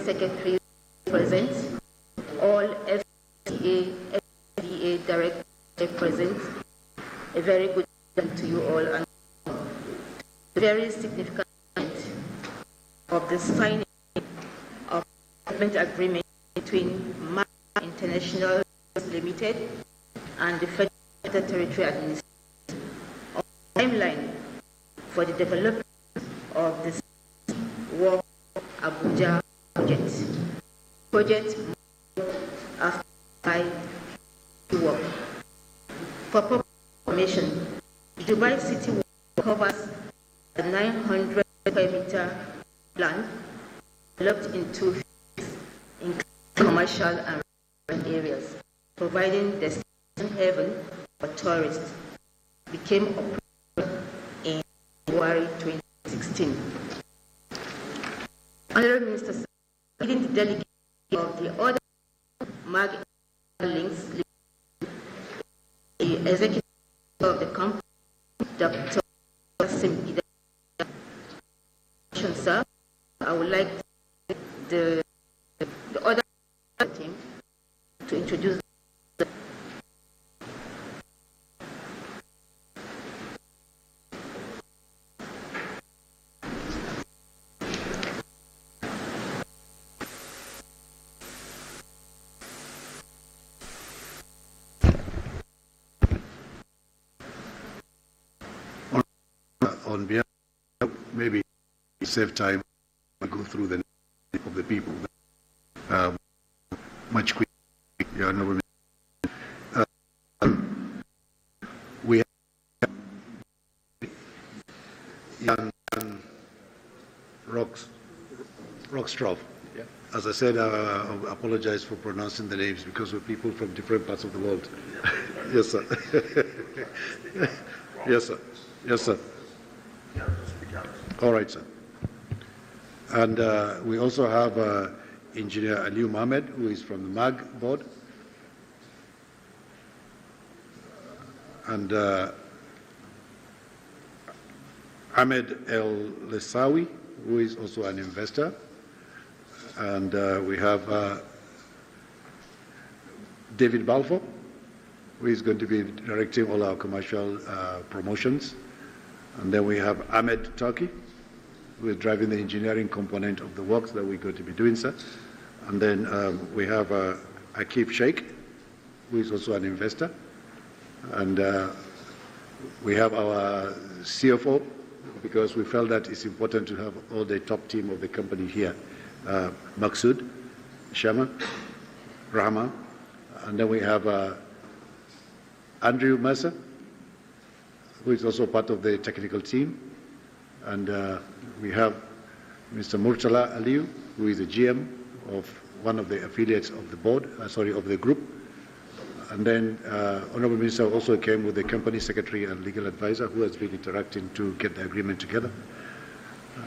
secretaries present, all FCTA, FCTA directors present. A very good evening to you all, and very significant of the signing of development agreement between MoU International Limited and the Federal Territory Administration on the timeline for the development of the work Abuja project. Project after work. For proper information, Dubai City covers a 900 square meter land developed into in commercial and residential areas, providing destination haven for tourists. Became operational in January 2016. Honorable Minister, leading the delegation of the other MAG links, the executive of the company, Dr. Sim, sir, I would like the other team to introduce. On behalf, maybe save time, I go through the name of the people much quicker. Yeah, no, we have Jan Rockstraw. Yeah. As I said, I apologize for pronouncing the names because we're people from different parts of the world. Yes, sir. Yes, sir. Yes, sir. All right, sir. And we also have Engineer Aliu Mohammed, who is from the MAG board. And Ahmed El Lesawi, who is also an investor. And we have David Balfour, who is going to be directing all our commercial promotions. And then we have Ahmed Turki, who is driving the engineering component of the works that we're going to be doing, sir. And then we have Akif Sheikh, who is also an investor. And we have our CFO, because we felt that it's important to have all the top team of the company here. Maksud, Shama, Rahma, and then we have Andrew Mercer, who is also part of the technical team. And we have Mr. Murtala Aliu, who is the GM of one of the affiliates of the board, of the group. And then Honorable Minister also came with the company secretary and legal advisor, who has been interacting to get the agreement together.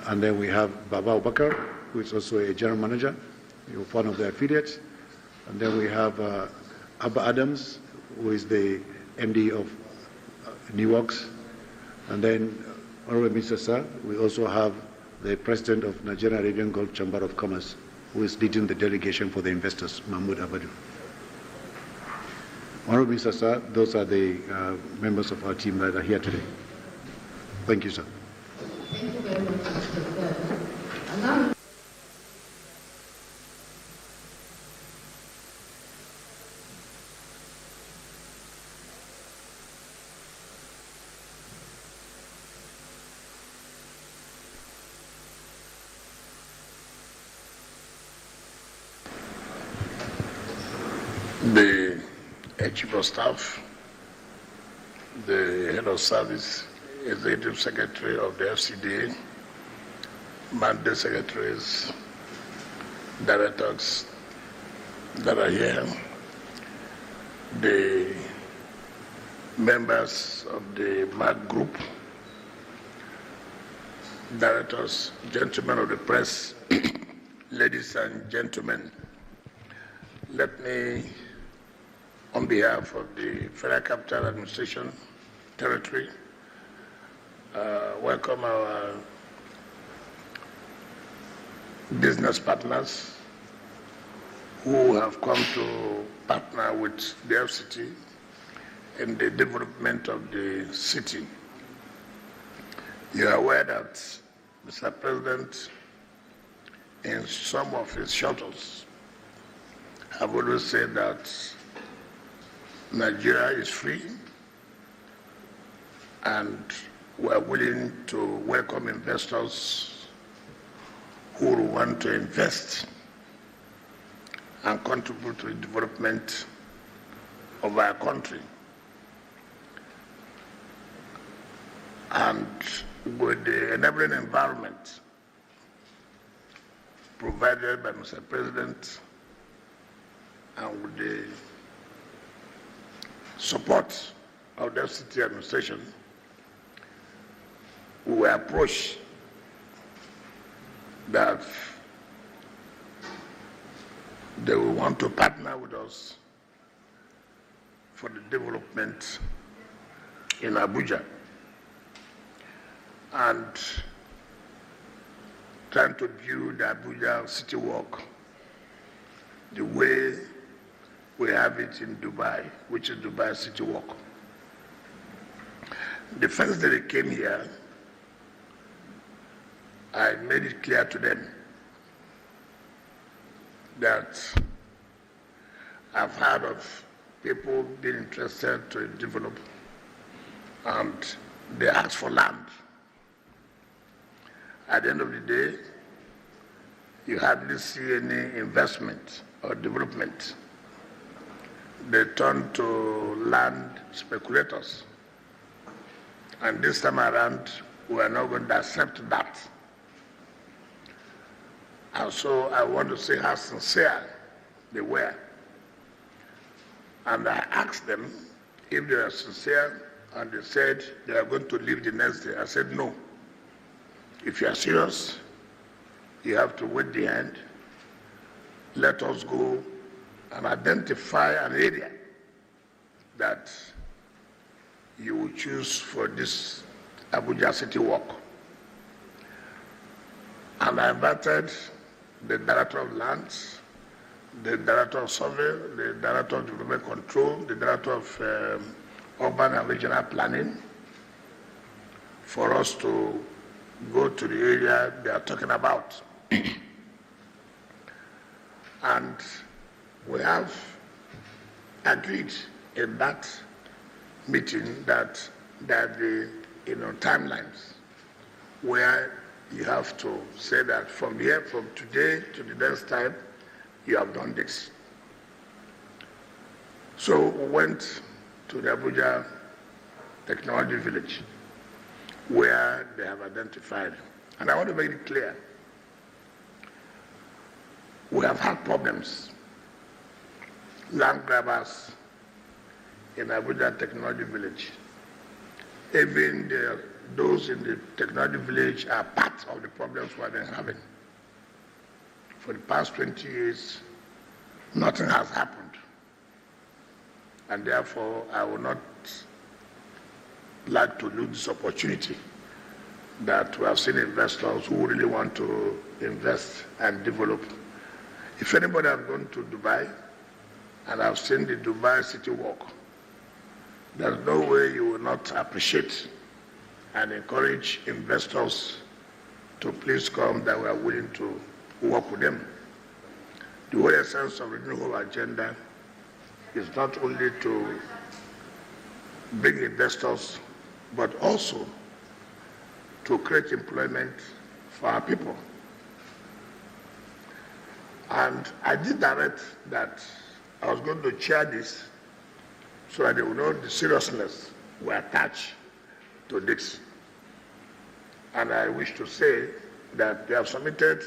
And then we have Baba Bakar, who is also a general manager of one of the affiliates. And then we have Abba Adams, who is the MD of Neworks. And then, Honorable Minister, sir, we also have the President of Nigerian Arabian Gulf Chamber of Commerce, who is leading the delegation for the investors, Mahmoud Abadu. Honorable Minister, sir, those are the members of our team that are here today. Thank you, sir. Thank you very much, Mr. Now, the Chief of Staff, the Head of Service, Executive Secretary of the FCTA, Mandate Secretaries, Directors that are here, the members of the MAG Group, Directors, gentlemen of the press, ladies and gentlemen, let me, on behalf of the Federal Capital Administration Territory, welcome our business partners, who have come to partner with the FCT in the development of the city. You are aware that Mr. President, in some of his shuttles, have always said that Nigeria is free and we are willing to welcome investors who want to invest and contribute to the development of our country. And with the enabling environment provided by Mr. President and with the support of the FCT administration, we were approached that they will want to partner with us for the development in Abuja and trying to build the Abuja city walk the way we have it in Dubai, which is Dubai City Walk. The first day they came here, I made it clear to them that I've heard of people being interested to develop and they asked for land. At the end of the day, you hardly see any investment or development. They turn to land speculators. And this time around, we are not going to accept that. And so I want to say how sincere they were. And I asked them if they are sincere, and they said they are going to leave the next day. I said, no. If you are serious, you have to wait the end. Let us go and identify an area that you will choose for this Abuja City Walk. And I invited the Director of Lands, the Director of Survey, the Director of Development Control, the Director of Urban and Regional Planning for us to go to the area they are talking about. And we have agreed in that meeting that there are the timelines where you have to say that from here, from today to the next time, you have done this. So we went to the Abuja Technology Village where they have identified. And I want to make it clear, we have had problems. Land grabbers in Abuja Technology Village. Even those in the Technology Village are part of the problems we have been having. For the past 20 years, nothing has happened. And therefore, I will not like to lose this opportunity that we have seen investors who really want to invest and develop. If anybody has gone to Dubai and I've seen the Dubai City Walk, there's no way you will not appreciate and encourage investors to please come, that we are willing to work with them. The whole essence of the renewable agenda is not only to bring investors, but also to create employment for our people. And I did direct that I was going to chair this so that they will know the seriousness we attach to this. And I wish to say that they have submitted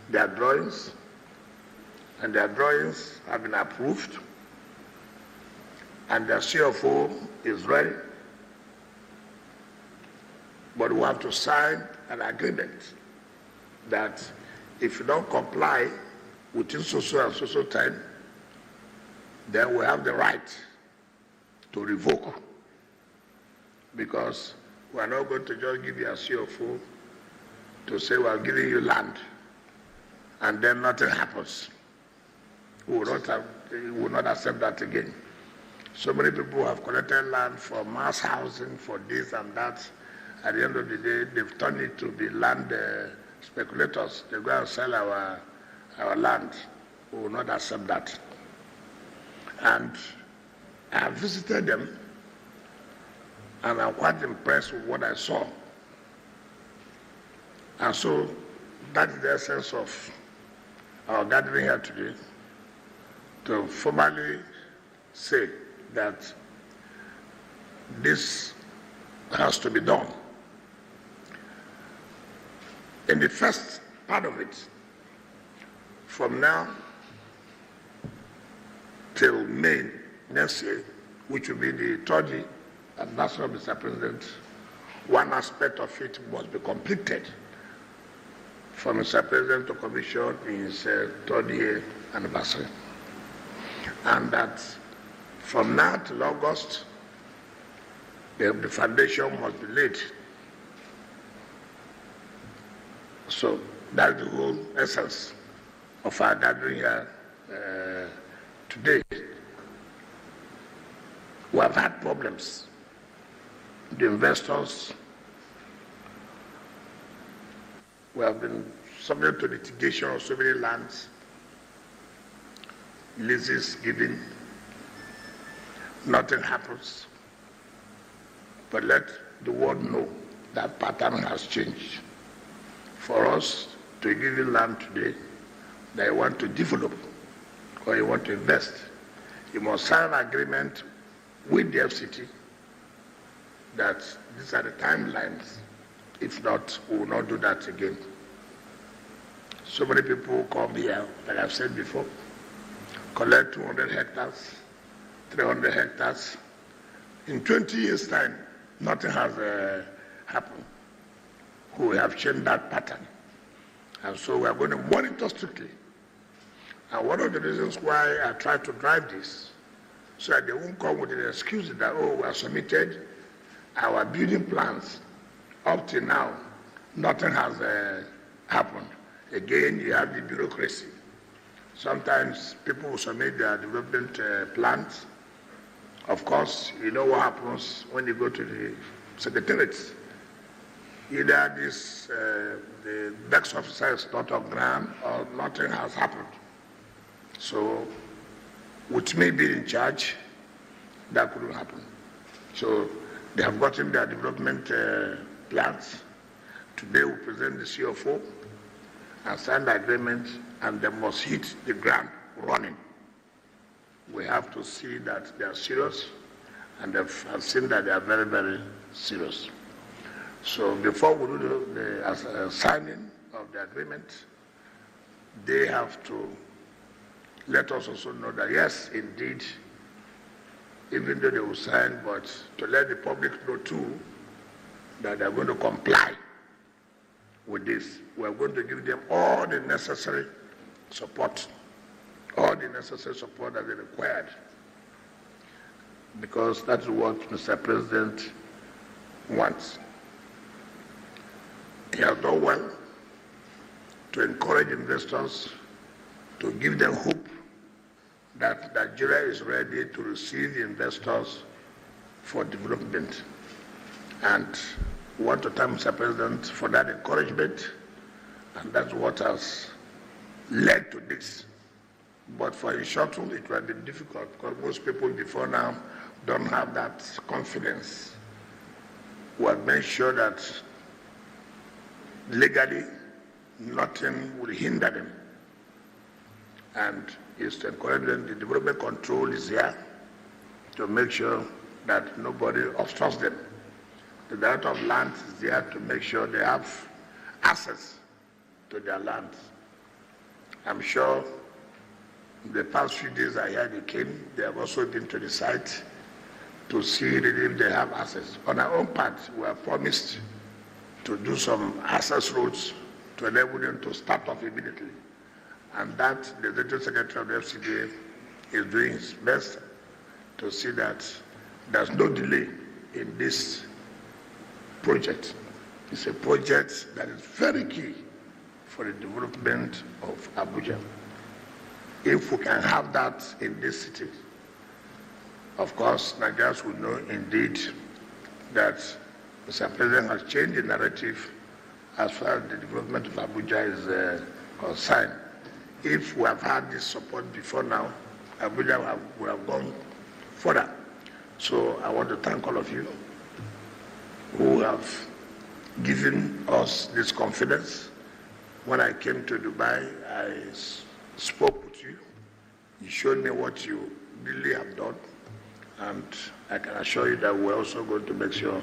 their drawings, and their drawings have been approved, and their CFO is ready. But we have to sign an agreement that if you don't comply within so and so time, then we have the right to revoke, because we are not going to just give you a CFO to say we are giving you land and then nothing happens. We will not accept that again. So many people have collected land for mass housing, for this and that. At the end of the day, they've turned it to be land speculators. They go and sell our land. We will not accept that. And I have visited them, and I'm quite impressed with what I saw. And so that is the essence of our gathering here today, to formally say that this has to be done. In the first part of it, from now till May next year, which will be the 30th anniversary of Mr. President, one aspect of it must be completed for Mr. President to commission his 30th anniversary. And that from now till August, the foundation must be laid. So that's the whole essence of our gathering here today. We have had problems. The investors, we have been subject to litigation of so many lands, leases given, nothing happens. But let the world know that pattern has changed. For us to give you land today that you want to develop or you want to invest, you must sign an agreement with the FCT that these are the timelines. If not, we will not do that again. So many people come here, like I've said before, collect 200 hectares, 300 hectares. In 20 years' time, nothing has happened. We have changed that pattern. And so we are going to monitor strictly. And one of the reasons why I try to drive this, so that they won't come with an excuse that, oh, we have submitted our building plans. Up till now, nothing has happened. Again, you have the bureaucracy. Sometimes people will submit their development plans. Of course, you know what happens when you go to the secretariats. Either this, the next officer is not on ground or nothing has happened. So, with me being in charge, that couldn't happen. So, they have gotten their development plans. Today we present the CFO and sign the agreement, and they must hit the ground running. We have to see that they are serious, and I've seen that they are very, very serious. So before we do the signing of the agreement, they have to let us also know that yes, indeed, even though they will sign, but to let the public know too that they are going to comply with this. We are going to give them all the necessary support, that is required, because that's what Mr. President wants. He has done well to encourage investors, to give them hope that Nigeria is ready to receive the investors for development. And we want to thank Mr. President for that encouragement, and that's what has led to this. But for a shuttle, it will be difficult because most people before now don't have that confidence. We have made sure that legally nothing will hinder them. And it's to encourage them. The development control is here to make sure that nobody obstructs them. The Director of Land is there to make sure they have access to their land. I'm sure the past few days I heard they came, they have also been to the site to see if they have access. On our own part, we have promised to do some access roads to enable them to start off immediately. And that the Executive Secretary of the FCTA is doing his best to see that there's no delay in this project. It's a project that is very key for the development of Abuja. if we can have that in this city, of course, Nigerians will know indeed that Mr. President has changed the narrative as far as the development of Abuja is concerned. If we have had this support before now, Abuja would have gone further. So I want to thank all of you who have given us this confidence. When I came to Dubai, I spoke with you. You showed me what you really have done. And I can assure you that we're also going to make sure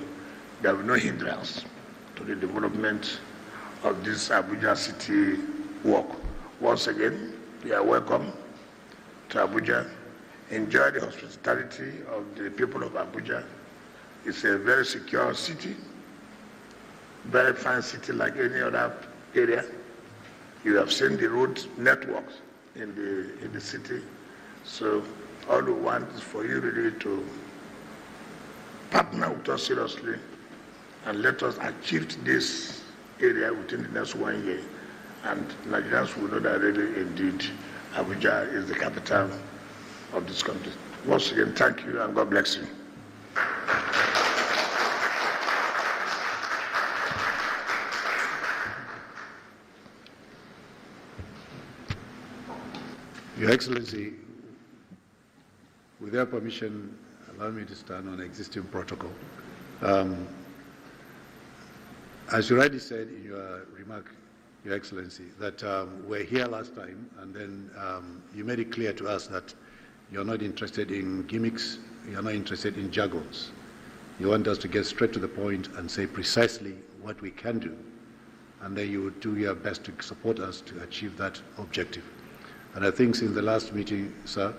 there will be no hindrance to the development of this Abuja city work. Once again, you are welcome to Abuja. Enjoy the hospitality of the people of Abuja. It's a very secure city, very fine city like any other area. You have seen the road networks in the city. So all we want is for you really to partner with us seriously and let us achieve this area within the next 1 year. And Nigerians will know that really indeed Abuja is the capital of this country. Once again, thank you and God bless you. Your Excellency, with your permission, allow me to stand on existing protocol. As you rightly said in your remark, Your Excellency, that we're here last time, and then you made it clear to us that you're not interested in gimmicks, you're not interested in jargons. You want us to get straight to the point and say precisely what we can do, and then you would do your best to support us to achieve that objective. And I think since the last meeting, sir,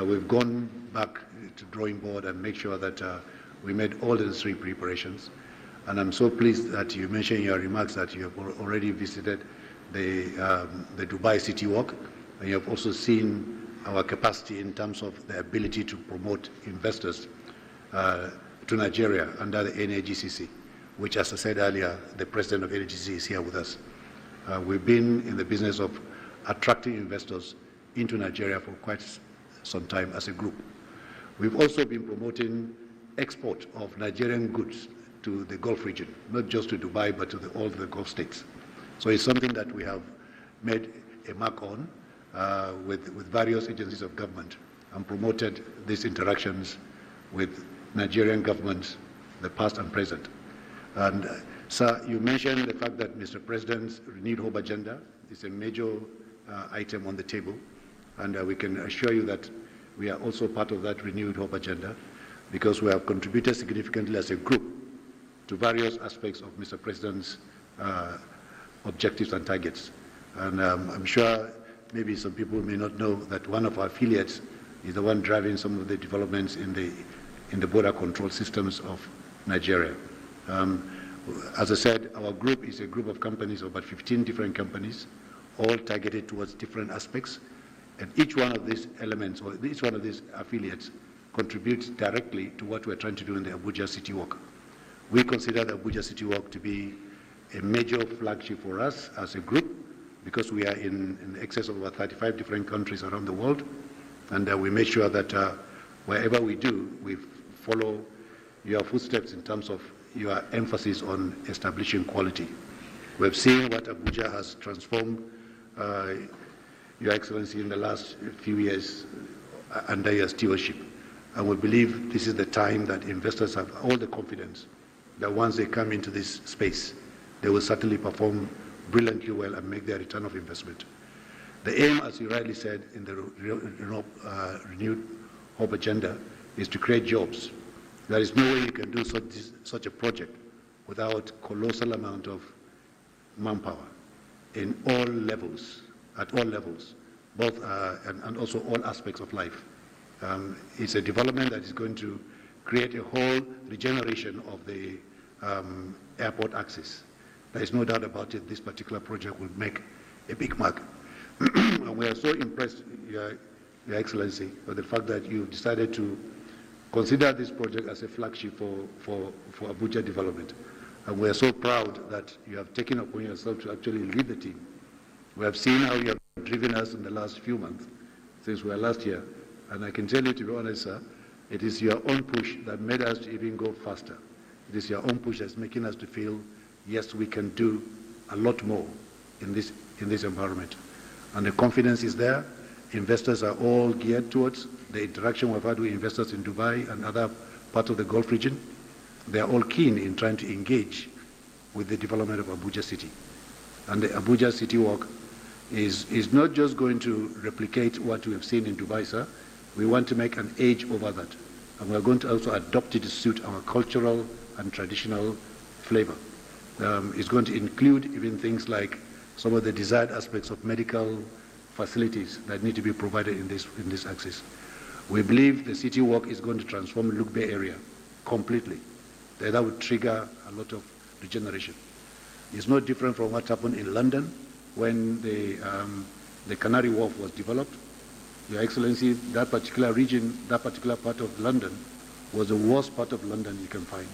we've gone back to drawing board and make sure that we made all the necessary preparations. And I'm so pleased that you mentioned in your remarks that you have already visited the Dubai City Walk, and you have also seen our capacity in terms of the ability to promote investors to Nigeria under the NAGCC, which, as I said earlier, the president of NAGCC is here with us. We've been in the business of attracting investors into Nigeria for quite some time as a group. We've also been promoting export of Nigerian goods to the Gulf region, not just to Dubai, but to all the Gulf states. So it's something that we have made a mark on with various agencies of government and promoted these interactions with Nigerian governments, the past and present. And sir, you mentioned the fact that Mr. President's renewed hope agenda is a major item on the table, and we can assure you that we are also part of that renewed hope agenda because we have contributed significantly as a group to various aspects of Mr. President's objectives and targets. And I'm sure maybe some people may not know that one of our affiliates is the one driving some of the developments in the border control systems of Nigeria. As I said, our group is a group of companies, about 15 different companies, all targeted towards different aspects. And each one of these elements, or each one of these affiliates, contributes directly to what we're trying to do in the Abuja City Walk. We consider the Abuja City Walk to be a major flagship for us as a group because we are in excess of about 35 different countries around the world. And we make sure that wherever we do, we follow your footsteps in terms of your emphasis on establishing quality. We've seen what Abuja has transformed, Your Excellency, in the last few years under your stewardship. And we believe this is the time that investors have all the confidence that once they come into this space, they will certainly perform brilliantly well and make their return of investment. The aim, as you rightly said, in the renewed hope agenda is to create jobs. There is no way you can do such a project without colossal amount of manpower in all levels, at all levels, both and also all aspects of life. It's a development that is going to create a whole regeneration of the airport access. There is no doubt about it. This particular project will make a big mark. And we are so impressed, Your Excellency, with the fact that you've decided to consider this project as a flagship for Abuja development. And we are so proud that you have taken upon yourself to actually lead the team. We have seen how you have driven us in the last few months since we were last here. And I can tell you, to be honest, sir, it is your own push that made us to even go faster. It is your own push that's making us to feel, yes, we can do a lot more in this environment. And the confidence is there. Investors are all geared towards the interaction we've had with investors in Dubai and other parts of the Gulf region. They are all keen in trying to engage with the development of Abuja City. And the Abuja City Walk is not just going to replicate what we have seen in Dubai, sir. We want to make an edge over that. And we're going to also adopt it to suit our cultural and traditional flavor. It's going to include even things like some of the desired aspects of medical facilities that need to be provided in this axis. We believe the city walk is going to transform Luke Bay area completely. That would trigger a lot of regeneration. It's not different from what happened in London when the Canary Wharf was developed. Your Excellency, that particular region, that particular part of London was the worst part of London you can find.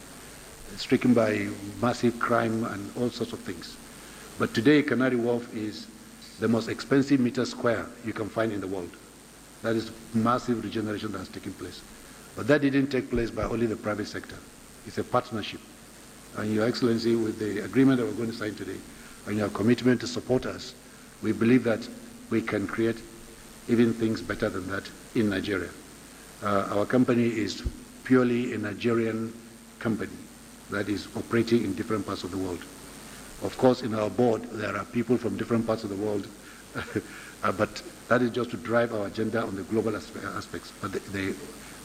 It's stricken by massive crime and all sorts of things. But today, Canary Wharf is the most expensive meter square you can find in the world. That is massive regeneration that has taken place. But that didn't take place by only the private sector. It's a partnership. And Your Excellency, with the agreement that we're going to sign today, and your commitment to support us, we believe that we can create even things better than that in Nigeria. Our company is purely a Nigerian company that is operating in different parts of the world. Of course, in our board, there are people from different parts of the world, but that is just to drive our agenda on the global aspects. But the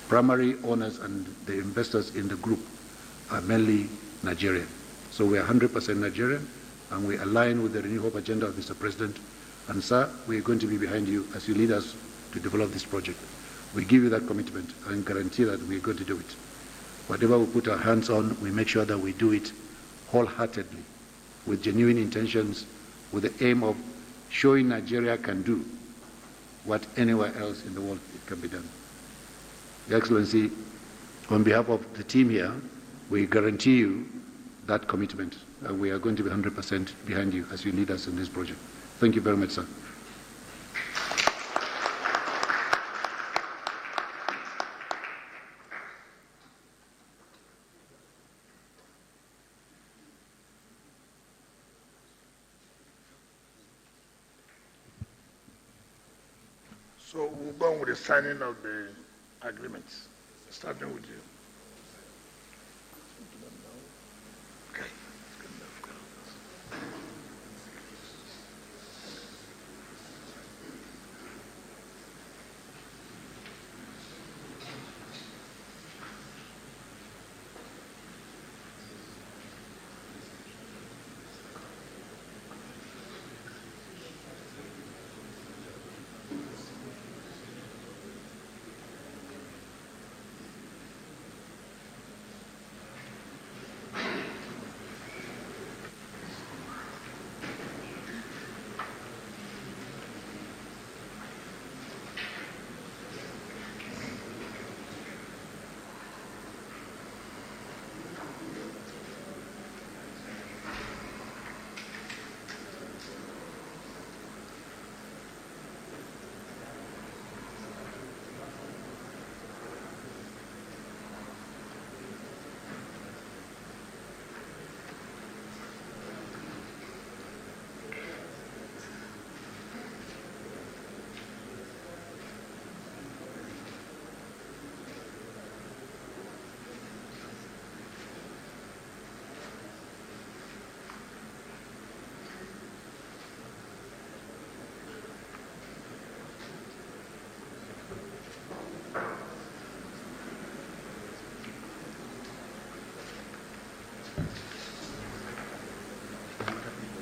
primary owners and the investors in the group are mainly Nigerian. So we are 100% Nigerian, and we align with the Renew Hope agenda of Mr. President. And sir, we are going to be behind you as you lead us to develop this project. We give you that commitment and guarantee that we are going to do it. Whatever we put our hands on, we make sure that we do it wholeheartedly, with genuine intentions, with the aim of showing Nigeria can do what anywhere else in the world it can be done. Your Excellency, on behalf of the team here, we guarantee you that commitment, and we are going to be 100% behind you as you lead us in this project. Thank you very much, sir. So we'll go on with the signing of the agreements, starting with you. Okay.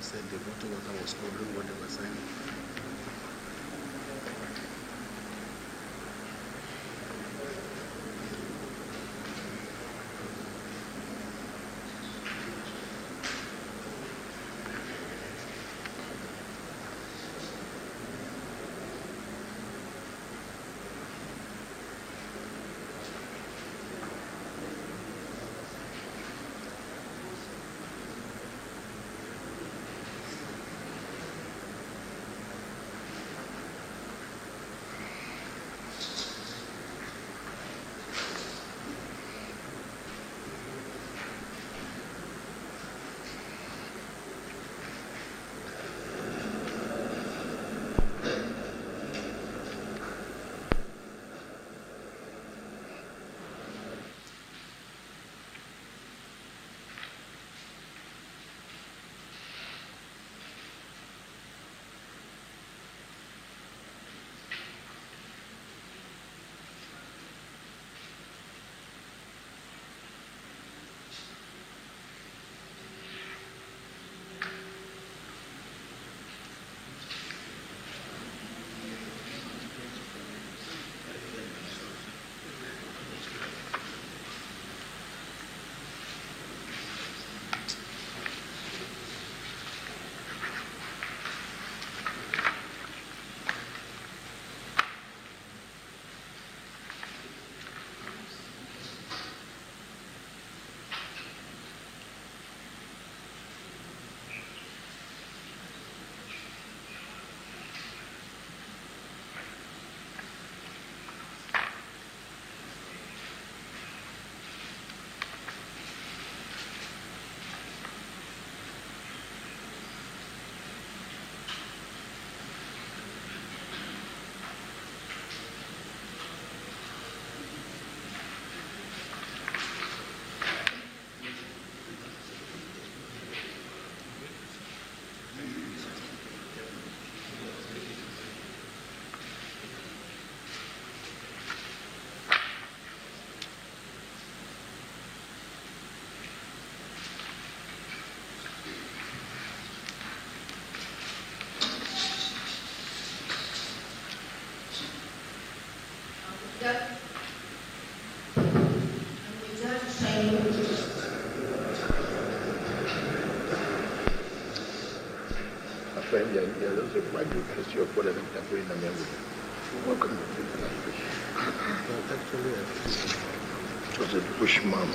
Said the water was covering what they were saying. That Abuja Shine. Friend, yeah, those are my good history of what I think I'm doing in the memory. Welcome to the language. Actually, it was a bushman.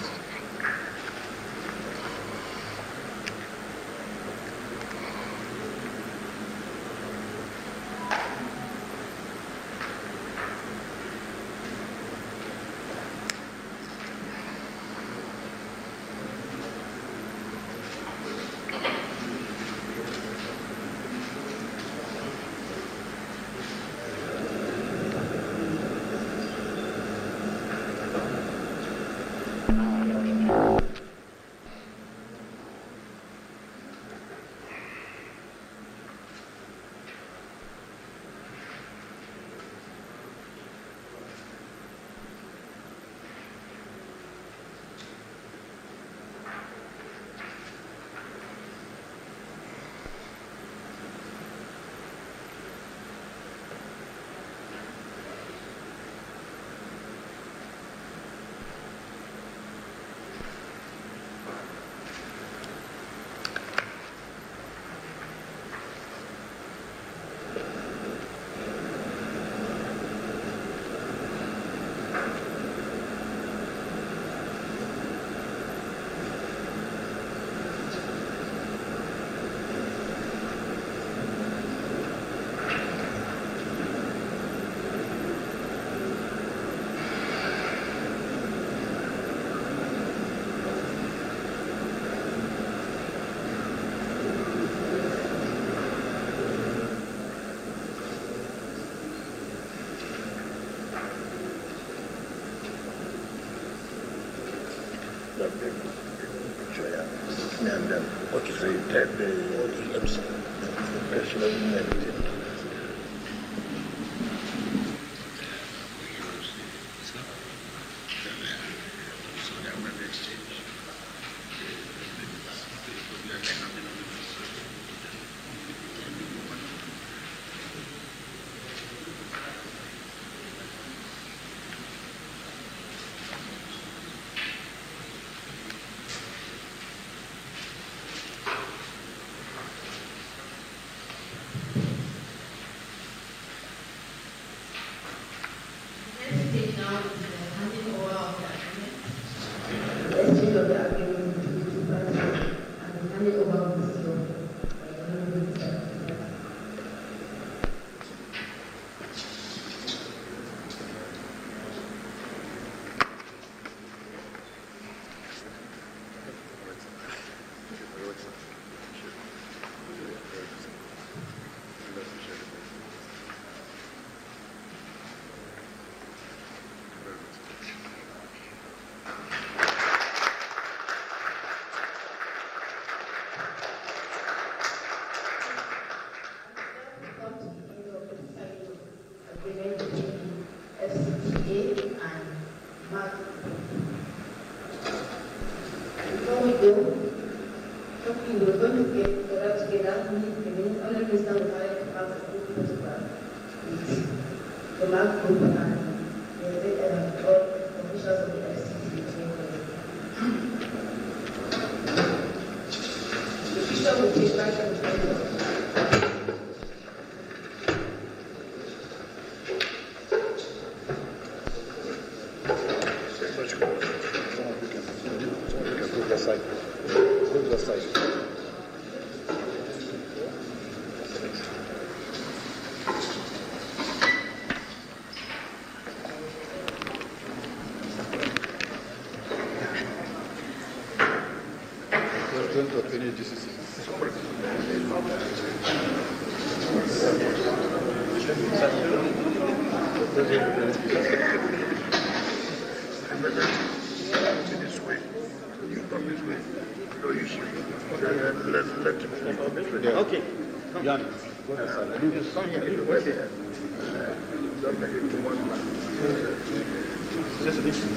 And then what is the third day MC? Question of everything. Agreement between FCTA and MoU. Before we go, we're going to get together, meet the other minister will have a group photograph with the MoU group and all officials of the FCTA. The picture will take back and forth. Okay. Jan, go ahead. Don't make it too much. Just listen.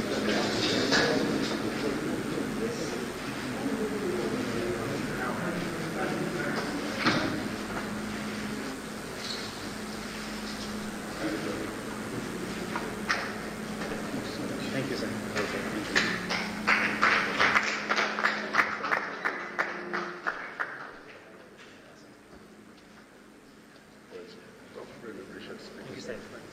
said.